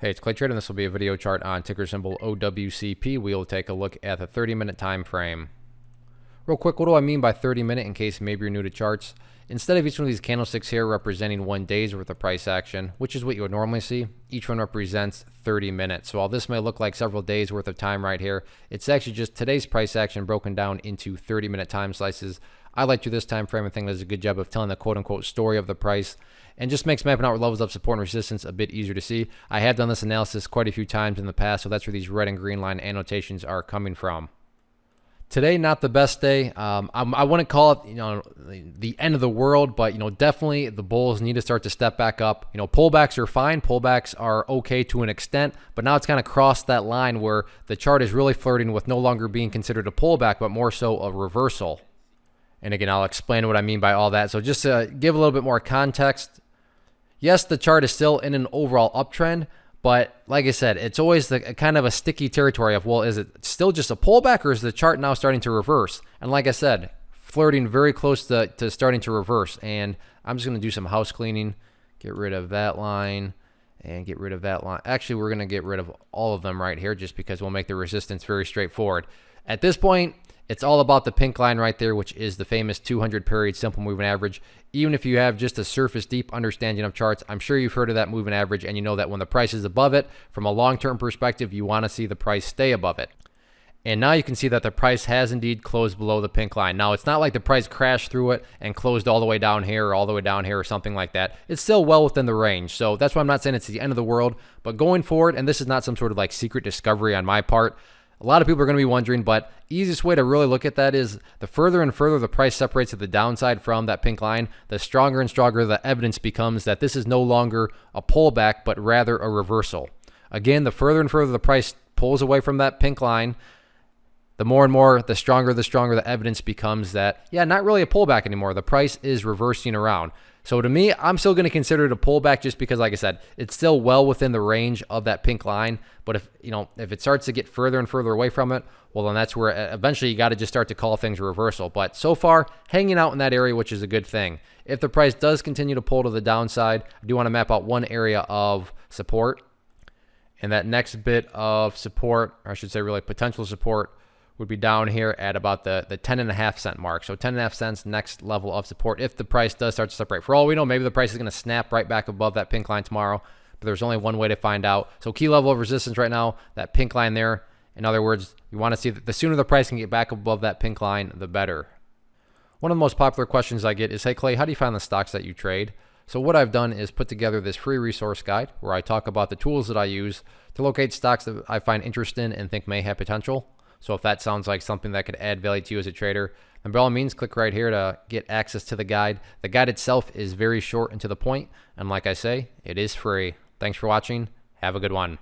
Hey, it's Clay Trader, and this will be a video chart on ticker symbol OWCP. We'll take a look at the 30-minute time frame. Real quick, what do I mean by 30-minute in case maybe you're new to charts? Instead of each one of these candlesticks here representing 1 day's worth of price action, which is what you would normally see, each one represents 30 minutes. So while this may look like several days worth of time right here, it's actually just today's price action broken down into 30-minute time slices. I like to this time frame. I think does a good job of telling the quote-unquote story of the price and just makes mapping out levels of support and resistance a bit easier to see. I have done this analysis quite a few times in the past, so that's where these red and green line annotations are coming from. Today, not the best day. I wouldn't call it, the end of the world, but definitely the bulls need to start to step back up. Pullbacks are fine. Pullbacks are okay to an extent, but now it's kind of crossed that line where the chart is really flirting with no longer being considered a pullback, but more so a reversal. And again, I'll explain what I mean by all that. So just to give a little bit more context, yes, the chart is still in an overall uptrend, but like I said, it's always kind of a sticky territory of, well, is it still just a pullback or is the chart now starting to reverse? And like I said, flirting very close to starting to reverse. And I'm just going to do some house cleaning, get rid of that line and get rid of that line. Actually, we're going to get rid of all of them right here just because we'll make the resistance very straightforward. At this point, it's all about the pink line right there, which is the famous 200 period simple moving average. Even if you have just a surface deep understanding of charts, I'm sure you've heard of that moving average, and you know that when the price is above it, from a long-term perspective, you want to see the price stay above it. And now you can see that the price has indeed closed below the pink line. Now, it's not like the price crashed through it and closed all the way down here or all the way down here or something like that. It's still well within the range. So that's why I'm not saying it's the end of the world. But going forward, and this is not some sort of like secret discovery on my part, a lot of people are going to be wondering, but easiest way to really look at that is the further and further the price separates to the downside from that pink line, the stronger and stronger the evidence becomes that this is no longer a pullback, but rather a reversal. Again, the further and further the price pulls away from that pink line, the more and more, the stronger the evidence becomes that, yeah, not really a pullback anymore. The price is reversing around. So to me, I'm still going to consider it a pullback just because, like I said, it's still well within the range of that pink line. But if it starts to get further and further away from it, well, then that's where eventually you got to just start to call things a reversal. But so far, hanging out in that area, which is a good thing. If the price does continue to pull to the downside, I do want to map out one area of support. And that next bit of support, or I should say really potential support, would be down here at about the 10.5 cent mark. So 10.5 cents, next level of support. If the price does start to separate, for all we know, maybe the price is going to snap right back above that pink line tomorrow, but there's only one way to find out. So key level of resistance right now, that pink line there. In other words, you want to see that the sooner the price can get back above that pink line, the better. One of the most popular questions I get is, hey Clay, how do you find the stocks that you trade? So what I've done is put together this free resource guide where I talk about the tools that I use to locate stocks that I find interesting and think may have potential. So if that sounds like something that could add value to you as a trader, then by all means, click right here to get access to the guide. The guide itself is very short and to the point. And like I say, it is free. Thanks for watching. Have a good one.